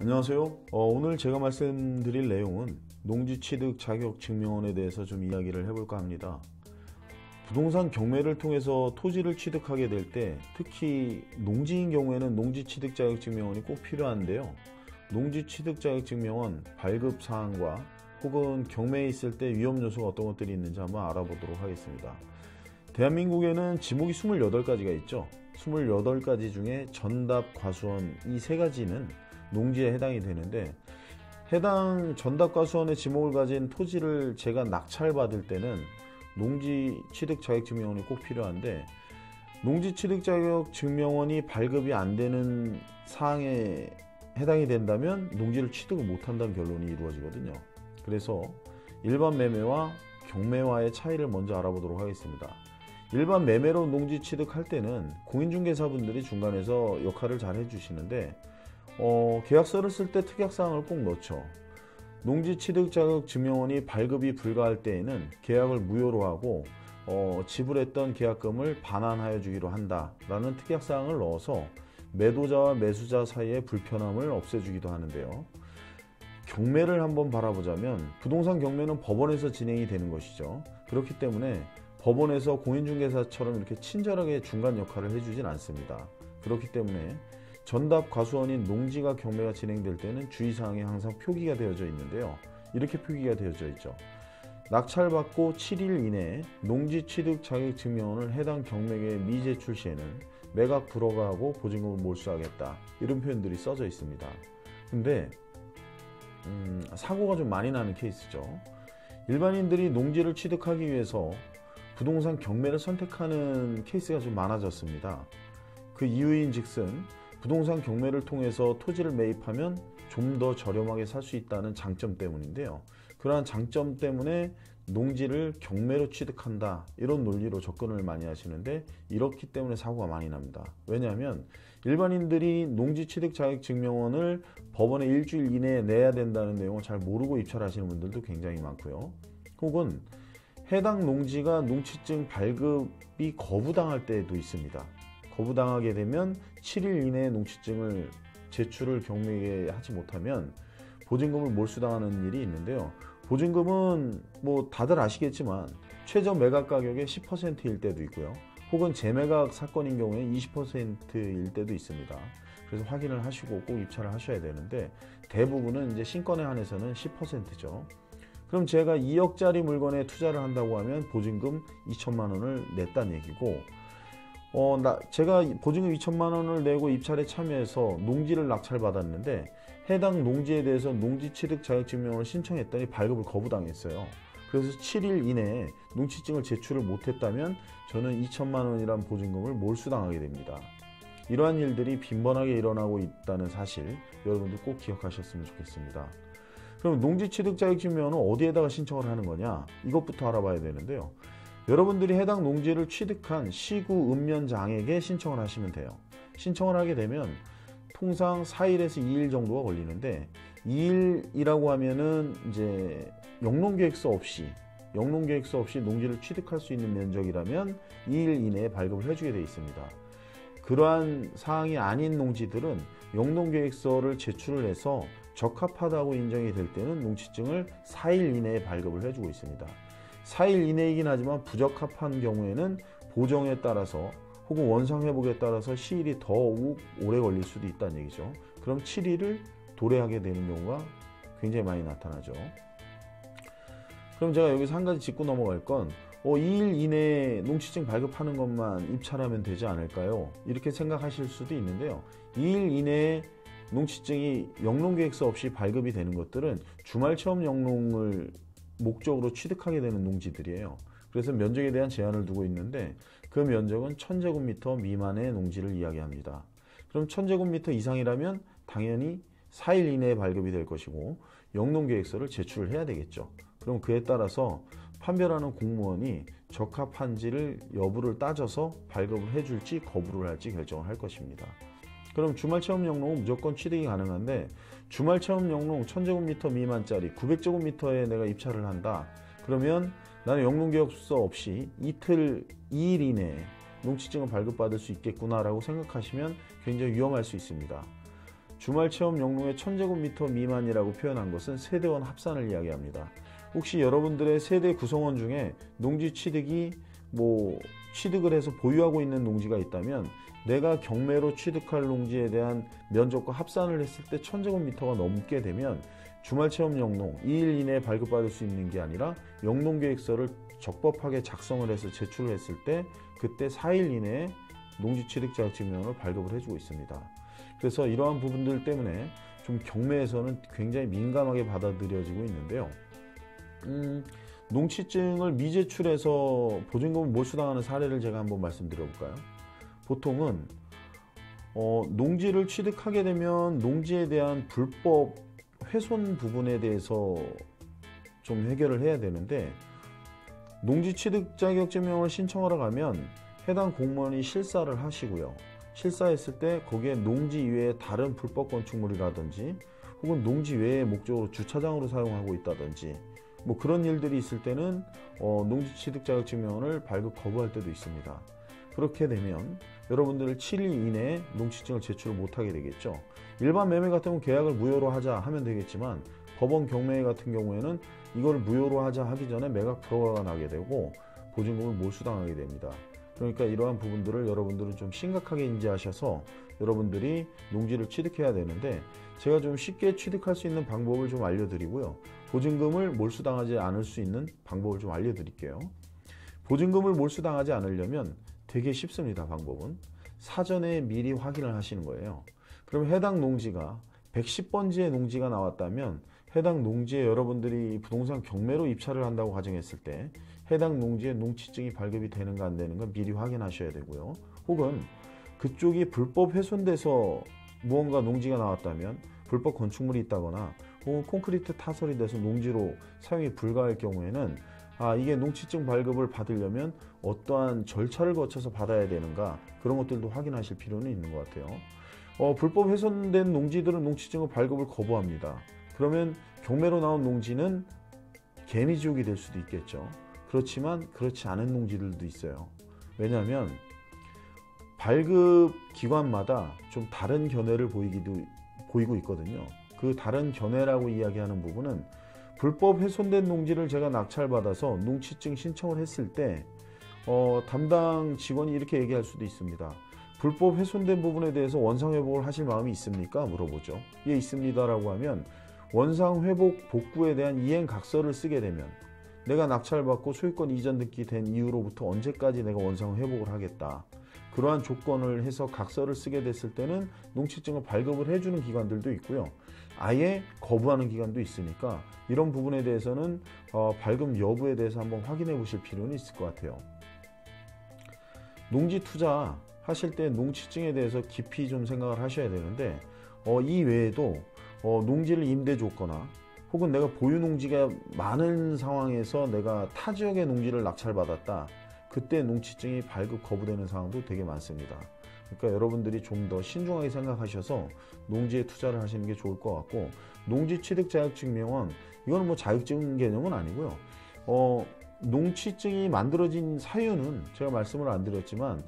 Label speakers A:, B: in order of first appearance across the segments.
A: 안녕하세요. 오늘 제가 말씀드릴 내용은 농지취득 자격증명원에 대해서 좀 이야기를 해볼까 합니다. 부동산 경매를 통해서 토지를 취득하게 될 때 특히 농지인 경우에는 농지취득 자격증명원이 꼭 필요한데요. 농지취득 자격증명원 발급사항과 혹은 경매에 있을 때 위험 요소가 어떤 것들이 있는지 한번 알아보도록 하겠습니다. 대한민국에는 지목이 28가지가 있죠. 28가지 중에 전답, 과수원 이 세 가지는 농지에 해당이 되는데, 해당 전답과수원의 지목을 가진 토지를 제가 낙찰받을 때는 농지 취득 자격증명원이 꼭 필요한데, 농지 취득 자격증명원이 발급이 안 되는 사항에 해당이 된다면 농지를 취득을 못한다는 결론이 이루어지거든요. 그래서 일반 매매와 경매와의 차이를 먼저 알아보도록 하겠습니다. 일반 매매로 농지 취득할 때는 공인중개사분들이 중간에서 역할을 잘 해주시는데, 계약서를 쓸 때 특약사항을 꼭 넣죠. 농지취득자격증명원이 발급이 불가할 때에는 계약을 무효로 하고 지불했던 계약금을 반환하여 주기로 한다라는 특약사항을 넣어서 매도자와 매수자 사이의 불편함을 없애주기도 하는데요. 경매를 한번 바라보자면 부동산 경매는 법원에서 진행이 되는 것이죠. 그렇기 때문에 법원에서 공인중개사처럼 이렇게 친절하게 중간 역할을 해주진 않습니다. 그렇기 때문에 전답 과수원인 농지가 경매가 진행될 때는 주의사항에 항상 표기가 되어져 있는데요. 이렇게 표기가 되어져 있죠. 낙찰받고 7일 이내에 농지취득 자격증명원을 해당 경매계에 미제출 시에는 매각 불허가하고 보증금을 몰수하겠다, 이런 표현들이 써져 있습니다. 근데 사고가 좀 많이 나는 케이스죠. 일반인들이 농지를 취득하기 위해서 부동산 경매를 선택하는 케이스가 좀 많아졌습니다. 그 이유인 즉슨 부동산 경매를 통해서 토지를 매입하면 좀 더 저렴하게 살 수 있다는 장점 때문인데요. 그러한 장점 때문에 농지를 경매로 취득한다, 이런 논리로 접근을 많이 하시는데, 이렇기 때문에 사고가 많이 납니다. 왜냐하면 일반인들이 농지 취득 자격증명원을 법원에 일주일 이내에 내야 된다는 내용을 잘 모르고 입찰하시는 분들도 굉장히 많고요. 혹은 해당 농지가 농취증 발급이 거부당할 때도 있습니다. 거부당하게 되면 7일 이내에 농취증을 제출을 경매에 하지 못하면 보증금을 몰수당하는 일이 있는데요. 보증금은 뭐 다들 아시겠지만 최저 매각 가격의 10%일 때도 있고요. 혹은 재매각 사건인 경우에 20%일 때도 있습니다. 그래서 확인을 하시고 꼭 입찰을 하셔야 되는데, 대부분은 이제 신건에 한해서는 10%죠. 그럼 제가 2억짜리 물건에 투자를 한다고 하면 보증금 2천만 원을 냈다는 얘기고, 제가 보증금 2천만 원을 내고 입찰에 참여해서 농지를 낙찰받았는데, 해당 농지에 대해서 농지취득 자격증명을 신청했더니 발급을 거부당했어요. 그래서 7일 이내에 농취증을 제출을 못했다면 저는 2천만 원이란 보증금을 몰수당하게 됩니다. 이러한 일들이 빈번하게 일어나고 있다는 사실, 여러분들 꼭 기억하셨으면 좋겠습니다. 그럼 농지취득 자격증명은 어디에다가 신청을 하는 거냐, 이것부터 알아봐야 되는데요. 여러분들이 해당 농지를 취득한 시구 읍면장에게 신청을 하시면 돼요. 신청을 하게 되면 통상 4일에서 2일 정도가 걸리는데, 2일이라고 하면은 이제 영농계획서 없이 농지를 취득할 수 있는 면적이라면 2일 이내에 발급을 해주게 되어 있습니다. 그러한 사항이 아닌 농지들은 영농계획서를 제출을 해서 적합하다고 인정이 될 때는 농취증을 4일 이내에 발급을 해주고 있습니다. 4일 이내이긴 하지만 부적합한 경우에는 보정에 따라서 혹은 원상회복에 따라서 시일이 더욱 오래 걸릴 수도 있다는 얘기죠. 그럼 7일을 도래하게 되는 경우가 굉장히 많이 나타나죠. 그럼 제가 여기서 한 가지 짚고 넘어갈 건, 2일 이내에 농취증 발급하는 것만 입찰하면 되지 않을까요? 이렇게 생각하실 수도 있는데요. 2일 이내에 농취증이 영농계획서 없이 발급이 되는 것들은 주말체험 영농을 목적으로 취득하게 되는 농지들이에요. 그래서 면적에 대한 제한을 두고 있는데, 그 면적은 1000제곱미터 미만의 농지를 이야기합니다. 그럼 1000제곱미터 이상이라면 당연히 4일 이내에 발급이 될 것이고 영농계획서를 제출을 해야 되겠죠. 그럼 그에 따라서 판별하는 공무원이 적합한지를 여부를 따져서 발급을 해줄지 거부를 할지 결정을 할 것입니다. 그럼 주말체험 영농은 무조건 취득이 가능한데, 주말체험 영농 1000제곱미터 미만짜리 900제곱미터에 내가 입찰을 한다. 그러면 나는 영농계획서 없이 2일 이내에 농취증을 발급받을 수 있겠구나 라고 생각하시면 굉장히 위험할 수 있습니다. 주말 체험 영농의 1000제곱미터 미만이라고 표현한 것은 세대원 합산을 이야기합니다. 혹시 여러분들의 세대 구성원 중에 농지 취득이 취득을 해서 보유하고 있는 농지가 있다면 내가 경매로 취득할 농지에 대한 면적과 합산을 했을 때 1000제곱미터가 넘게 되면 주말 체험 영농 2일 이내에 발급받을 수 있는 게 아니라 영농계획서를 적법하게 작성을 해서 제출을 했을 때 그때 4일 이내에 농지 취득 자격증명을 발급을 해주고 있습니다. 그래서 이러한 부분들 때문에 좀 경매에서는 굉장히 민감하게 받아들여지고 있는데요. 농취증을 미제출해서 보증금을 몰수당하는 사례를 제가 한번 말씀드려볼까요? 보통은 농지를 취득하게 되면 농지에 대한 불법 훼손 부분에 대해서 좀 해결을 해야 되는데 농지 취득 자격증명을 신청하러 가면 해당 공무원이 실사를 하시고요. 실사했을 때 거기에 농지 이외에 다른 불법 건축물이라든지 혹은 농지 외의 목적으로 주차장으로 사용하고 있다든지 그런 일들이 있을 때는 농지 취득 자격증명을 발급 거부할 때도 있습니다. 그렇게 되면 여러분들 7일 이내에 농취증을 제출을 못하게 되겠죠. 일반 매매 같으면 계약을 무효로 하자 하면 되겠지만 법원 경매 같은 경우에는 이걸 무효로 하자 하기 전에 매각 불허가 나게 되고 보증금을 몰수당하게 됩니다. 그러니까 이러한 부분들을 여러분들은 좀 심각하게 인지하셔서 여러분들이 농지를 취득해야 되는데 제가 좀 쉽게 취득할 수 있는 방법을 좀 알려드리고요. 보증금을 몰수당하지 않을 수 있는 방법을 좀 알려드릴게요. 보증금을 몰수당하지 않으려면 되게 쉽습니다. 방법은 사전에 미리 확인을 하시는 거예요. 그럼 해당 농지가 110번지의 농지가 나왔다면 해당 농지에 여러분들이 부동산 경매로 입찰을 한다고 가정했을 때 해당 농지에 농취증이 발급이 되는가 안 되는가 미리 확인하셔야 되고요. 혹은 그쪽이 불법 훼손돼서 무언가 농지가 나왔다면 불법 건축물이 있다거나 혹은 콘크리트 타설이 돼서 농지로 사용이 불가할 경우에는 이게 농취증 발급을 받으려면 어떠한 절차를 거쳐서 받아야 되는가 그런 것들도 확인하실 필요는 있는 것 같아요. 불법 훼손된 농지들은 농취증 발급을 거부합니다. 그러면 경매로 나온 농지는 개미지옥이 될 수도 있겠죠. 그렇지만 그렇지 않은 농지들도 있어요. 왜냐하면 발급 기관마다 좀 다른 견해를 보이고 있거든요. 그 다른 견해라고 이야기하는 부분은 불법 훼손된 농지를 제가 낙찰받아서 농취증 신청을 했을 때 담당 직원이 이렇게 얘기할 수도 있습니다. 불법 훼손된 부분에 대해서 원상회복을 하실 마음이 있습니까? 물어보죠. 예, 있습니다 라고 하면 원상회복 복구에 대한 이행각서를 쓰게 되면 내가 낙찰받고 소유권 이전 등기 된 이후로부터 언제까지 내가 원상회복을 하겠다. 그러한 조건을 해서 각서를 쓰게 됐을 때는 농취증을 발급을 해주는 기관들도 있고요. 아예 거부하는 기관도 있으니까 이런 부분에 대해서는 발급 여부에 대해서 한번 확인해 보실 필요는 있을 것 같아요. 농지 투자 하실 때 농취증에 대해서 깊이 좀 생각을 하셔야 되는데 이 외에도 농지를 임대 줬거나 혹은 내가 보유 농지가 많은 상황에서 내가 타 지역의 농지를 낙찰받았다. 그때 농취증이 발급 거부되는 상황도 되게 많습니다. 그러니까 여러분들이 좀 더 신중하게 생각하셔서 농지에 투자를 하시는 게 좋을 것 같고 농지 취득 자격증명은 이거는 자격증 개념은 아니고요. 농취증이 만들어진 사유는 제가 말씀을 안 드렸지만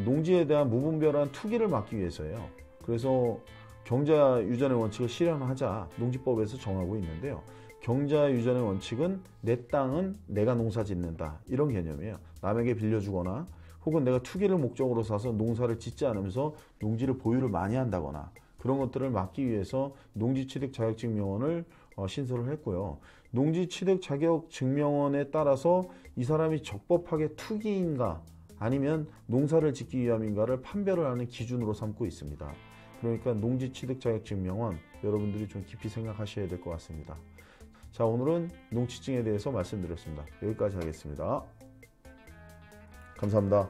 A: 농지에 대한 무분별한 투기를 막기 위해서예요. 그래서 경자 유전의 원칙을 실현하자 농지법에서 정하고 있는데요. 경자 유전의 원칙은 내 땅은 내가 농사 짓는다 이런 개념이에요. 남에게 빌려주거나 혹은 내가 투기를 목적으로 사서 농사를 짓지 않으면서 농지를 보유를 많이 한다거나 그런 것들을 막기 위해서 농지취득 자격증명원을 신설을 했고요. 농지취득 자격증명원에 따라서 이 사람이 적법하게 투기인가 아니면 농사를 짓기 위함인가를 판별을 하는 기준으로 삼고 있습니다. 그러니까 농지취득 자격증명원 여러분들이 좀 깊이 생각하셔야 될 것 같습니다. 자, 오늘은 농취증에 대해서 말씀드렸습니다. 여기까지 하겠습니다. 감사합니다.